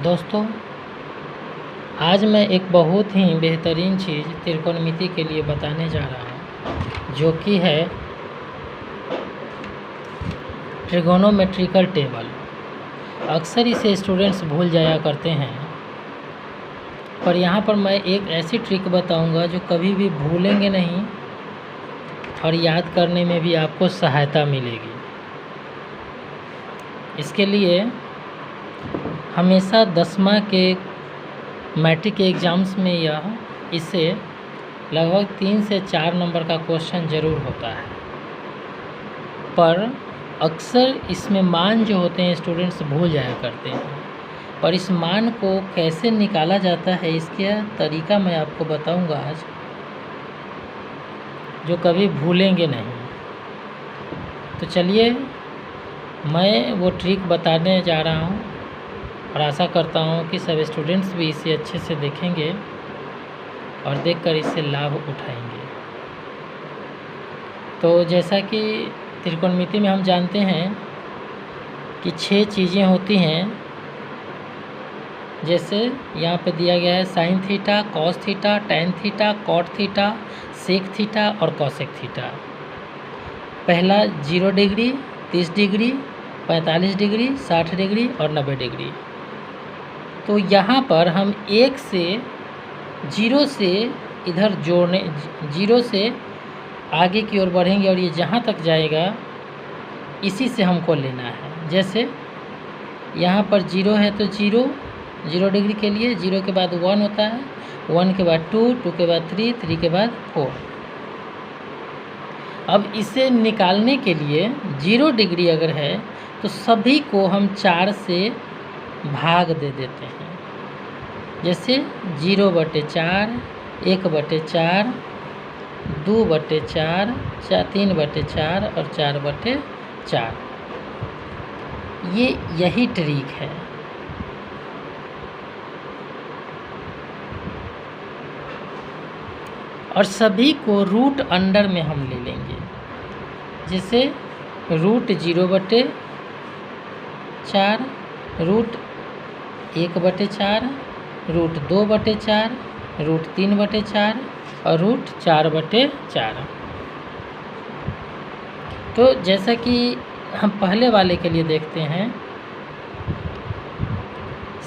दोस्तों, आज मैं एक बहुत ही बेहतरीन चीज़ त्रिकोणमिति के लिए बताने जा रहा हूँ, जो कि है ट्रिगोनोमेट्रिकल टेबल। अक्सर इसे स्टूडेंट्स भूल जाया करते हैं, पर यहाँ पर मैं एक ऐसी ट्रिक बताऊँगा जो कभी भी भूलेंगे नहीं और याद करने में भी आपको सहायता मिलेगी। इसके लिए हमेशा 10वां के मैट्रिक के एग्ज़ाम्स में इससे लगभग 3 से 4 नंबर का क्वेश्चन ज़रूर होता है, पर अक्सर इसमें मान जो होते हैं स्टूडेंट्स भूल जाया करते हैं। पर इस मान को कैसे निकाला जाता है, इसका तरीका मैं आपको बताऊंगा आज, जो कभी भूलेंगे नहीं। तो चलिए मैं वो ट्रिक बताने जा रहा हूँ और आशा करता हूँ कि सब स्टूडेंट्स भी इसे अच्छे से देखेंगे और देखकर इससे लाभ उठाएंगे। तो जैसा कि त्रिकोणमिति में हम जानते हैं कि 6 चीज़ें होती हैं। जैसे यहाँ पे दिया गया है sine theta, cos theta, tan theta, cot theta, sec theta और कॉसेक थीटा। पहला 0 डिग्री, 30 डिग्री, 45 डिग्री, 60 डिग्री और 90 डिग्री। तो यहाँ पर हम 1 से 0 से इधर जोड़ने, 0 से आगे की ओर बढ़ेंगे और ये जहाँ तक जाएगा इसी से हमको लेना है। जैसे यहाँ पर 0 है तो 0 डिग्री के लिए 0 के बाद 1 होता है, 1 के बाद 2, 2 के बाद 3, 3 के बाद 4। अब इसे निकालने के लिए 0 डिग्री अगर है तो सभी को हम 4 से भाग दे देते हैं। जैसे 0/4, 1/4, 2/4, 3/4 और 4/4। यही ट्रिक है। और सभी को रूट अंडर में हम ले लेंगे। जैसे रूट 0/4, रूट 1/4, रूट 2/4, रूट 3/4 और रूट 4/4। तो जैसा कि हम पहले वाले के लिए देखते हैं,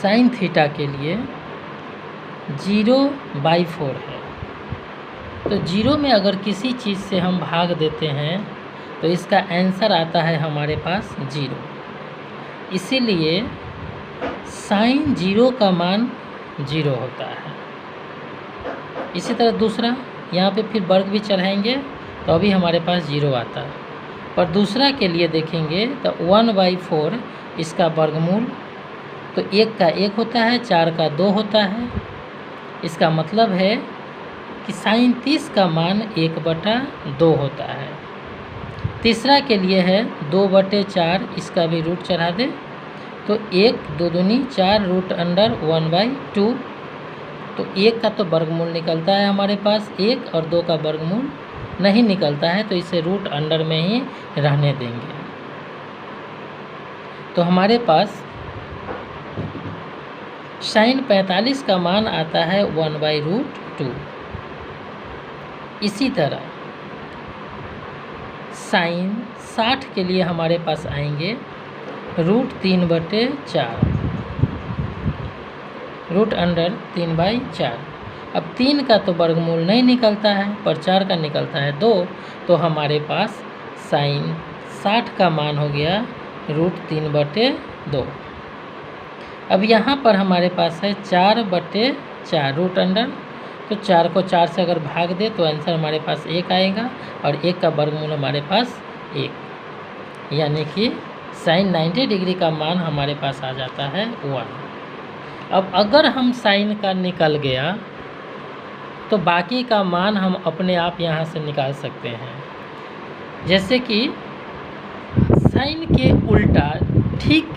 साइन थीटा के लिए 0/4 है। तो 0 में अगर किसी चीज़ से हम भाग देते हैं तो इसका आंसर आता है हमारे पास 0। इसीलिए साइन 0 का मान 0 होता है। इसी तरह दूसरा, यहाँ पे फिर वर्ग भी चढ़ाएंगे तो अभी हमारे पास 0 आता है। पर दूसरा के लिए देखेंगे तो 1/4 इसका वर्गमूल, तो 1 का 1 होता है, 4 का 2 होता है। इसका मतलब है कि साइन 30 का मान 1/2 होता है। तीसरा के लिए है 2/4, इसका भी रूट चढ़ा दे तो 1 2 दूनी 4 रूट अंडर 1/2। तो 1 का तो वर्गमूल निकलता है हमारे पास 1 और 2 का वर्गमूल नहीं निकलता है, तो इसे रूट अंडर में ही रहने देंगे। तो हमारे पास साइन 45 का मान आता है 1/2। इसी तरह साइन 60 के लिए हमारे पास आएंगे रूट 3/4, रूट अंडर 3/4। अब 3 का तो वर्गमूल नहीं निकलता है, पर 4 का निकलता है 2। तो हमारे पास साइन 60 का मान हो गया रूट 3/2। अब यहाँ पर हमारे पास है 4/4 रूट अंडर, तो 4 को 4 से अगर भाग दे तो आंसर हमारे पास 1 आएगा और 1 का वर्गमूल हमारे पास 1, यानी कि साइन 90 डिग्री का मान हमारे पास आ जाता है 1। अब अगर हम साइन का निकल गया तो बाकी का मान हम अपने आप यहाँ से निकाल सकते हैं। जैसे कि साइन के उल्टा ठीक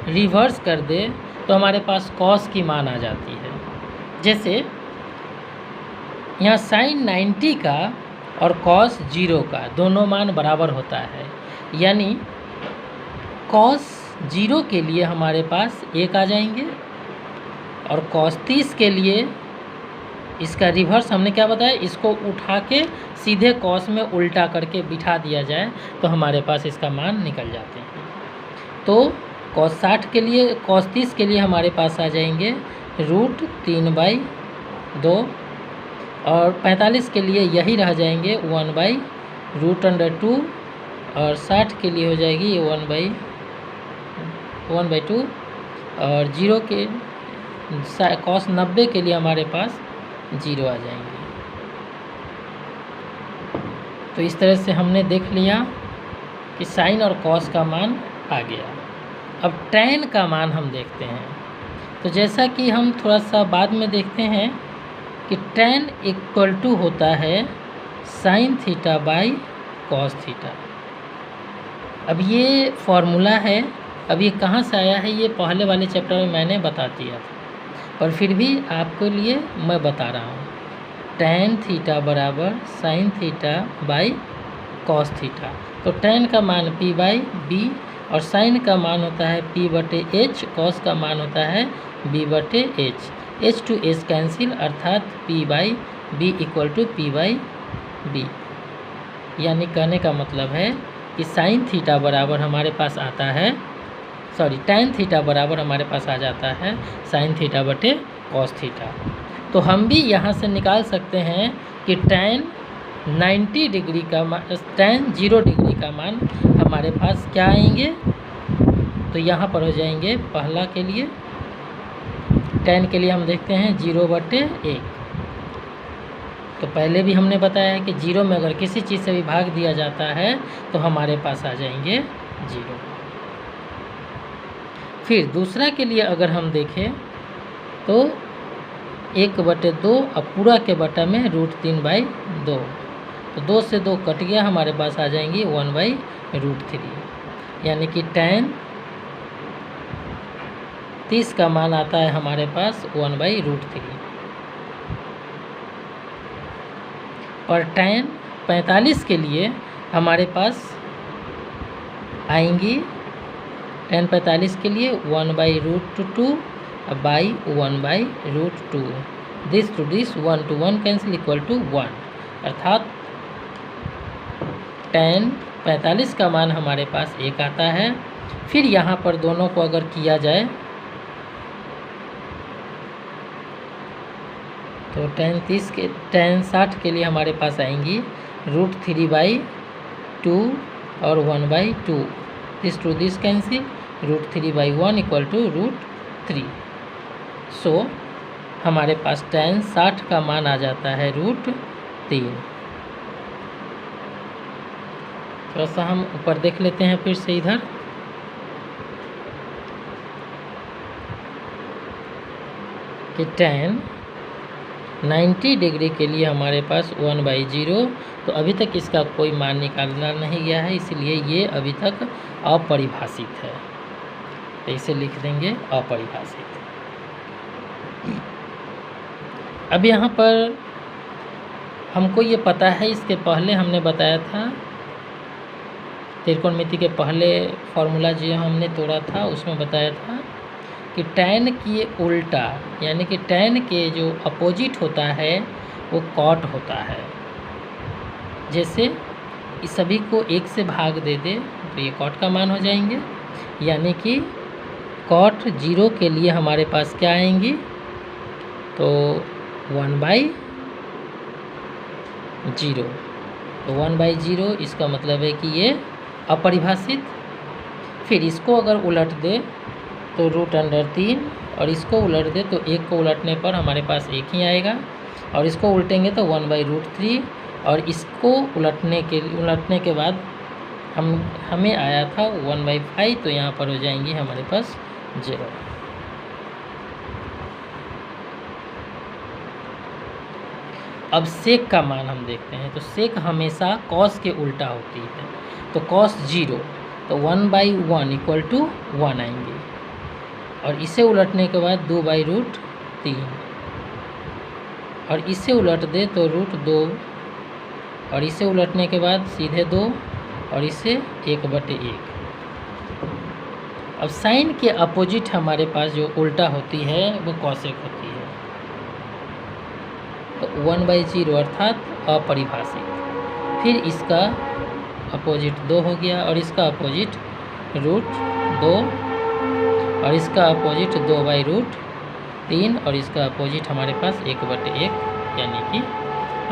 रिवर्स कर दे तो हमारे पास कॉस की मान आ जाती है। जैसे यहाँ साइन 90 का और कॉस 0 का दोनों मान बराबर होता है, यानी कॉस 0 के लिए हमारे पास 1 आ जाएंगे और cos 30 के लिए इसका रिवर्स हमने क्या बताया, इसको उठा के सीधे cos में उल्टा करके बिठा दिया जाए तो हमारे पास इसका मान निकल जाते हैं। तो cos 60 के लिए, cos 30 के लिए हमारे पास आ जाएंगे √3/2 और 45 के लिए यही रह जाएंगे 1/√2 और 60 के लिए हो जाएगी ये 1/2 और 0 के cos 90 के लिए हमारे पास 0 आ जाएंगे। तो इस तरह से हमने देख लिया कि साइन और cos का मान आ गया। अब tan का मान हम देखते हैं। तो जैसा कि हम थोड़ा सा बाद में देखते हैं कि tan = होता है sin θ/cos θ। अब ये फॉर्मूला है, अब ये कहाँ से आया है ये पहले वाले चैप्टर में मैंने बता दिया था, पर फिर भी आपके लिए मैं बता रहा हूँ। tan θ = sin θ/cos θ। तो tan का मान p/b और sin का मान होता है p/h, cos का मान होता है b/h। h to h cancel अर्थात p/b = p/b। यानी कहने का मतलब है कि sin θ बराबर हमारे पास आता है, tan θ बराबर हमारे पास आ जाता है sin θ/cos θ। तो हम भी यहाँ से निकाल सकते हैं कि tan 90 डिग्री का मान, tan 0 डिग्री का मान हमारे पास क्या आएंगे। तो यहाँ पर हो जाएंगे पहला के लिए, tan के लिए हम देखते हैं 0/1। तो पहले भी हमने बताया है कि 0 में अगर किसी चीज़ से भी भाग दिया जाता है तो हमारे पास आ जाएंगे 0। फिर दूसरा के लिए अगर हम देखें तो 1/2 और पूरा के बटा में √3/2। तो 2 से 2 कट गया, हमारे पास आ जाएंगी 1/√3। यानी कि tan 30 का मान आता है हमारे पास 1/√3। और tan 45 के लिए हमारे पास आएंगी, tan 45 के लिए 1/√2 by 1/√2। This to this 1 to 1 cancel = 1, अर्थात tan 45 का मान हमारे पास 1 आता है। फिर यहाँ पर दोनों को अगर किया जाए तो tan 60 के लिए हमारे पास आएंगी √3/2 और 1/2। This to this cancel √3/1 = √3। So हमारे पास tan 60 का मान आ जाता है √3। थोड़ा सा हम ऊपर देख लेते हैं फिर से इधर कि tan 90 डिग्री के लिए हमारे पास 1/0। तो अभी तक इसका कोई मान निकालना नहीं गया है, इसलिए ये अभी तक अपरिभाषित है। तो इसे लिख देंगे अपरिभाषित। अब यहाँ पर हमको ये पता है, इसके पहले हमने बताया था त्रिकोणमिति के पहले फॉर्मूला जो हमने तोड़ा था उसमें बताया था कि tan की उल्टा, यानी कि tan के जो अपोजिट होता है वो cot होता है। जैसे इस सभी को 1 से भाग दे दे तो ये cot का मान हो जाएंगे। यानी कि cot 0 के लिए हमारे पास क्या आएंगी, तो 1/0। तो 1/0 इसका मतलब है कि ये अपरिभाषित। फिर इसको अगर उलट दे तो √3 और इसको उलट दे तो 1 को उलटने पर हमारे पास 1 ही आएगा, और इसको उल्टेंगे तो 1/√3 और इसको उलटने के बाद हमें आया था 1/5। तो यहाँ पर हो जाएंगी हमारे पास 0। अब सेक का मान हम देखते हैं। तो सेक हमेशा cos के उल्टा होती है। तो cos 0 तो 1/1 = 1 आएंगे, और इसे उलटने के बाद 2/√3 और इसे उलट दे तो √2 और इसे उलटने के बाद सीधे 2 और इसे 1/1। अब साइन के अपोजिट हमारे पास जो उल्टा होती है वो कॉसेक होती है। तो 1/0 अर्थात अपरिभाषित। फिर इसका अपोजिट 2 हो गया और इसका अपोजिट √2 और इसका अपोजिट 2/√3 और इसका अपोजिट हमारे पास 1/1, यानी कि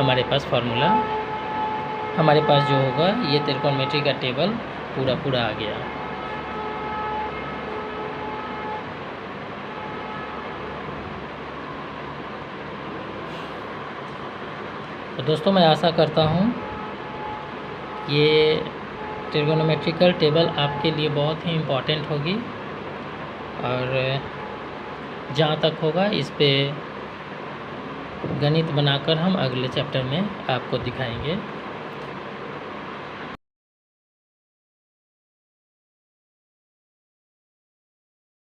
हमारे पास फार्मूला हमारे पास जो होगा ये त्रिकोणमिति का टेबल पूरा आ गया। तो दोस्तों मैं आशा करता हूँ ये ट्रिगोनोमेट्रिकल टेबल आपके लिए बहुत ही इम्पोर्टेंट होगी और जहाँ तक होगा इस पे गणित बनाकर हम अगले चैप्टर में आपको दिखाएंगे।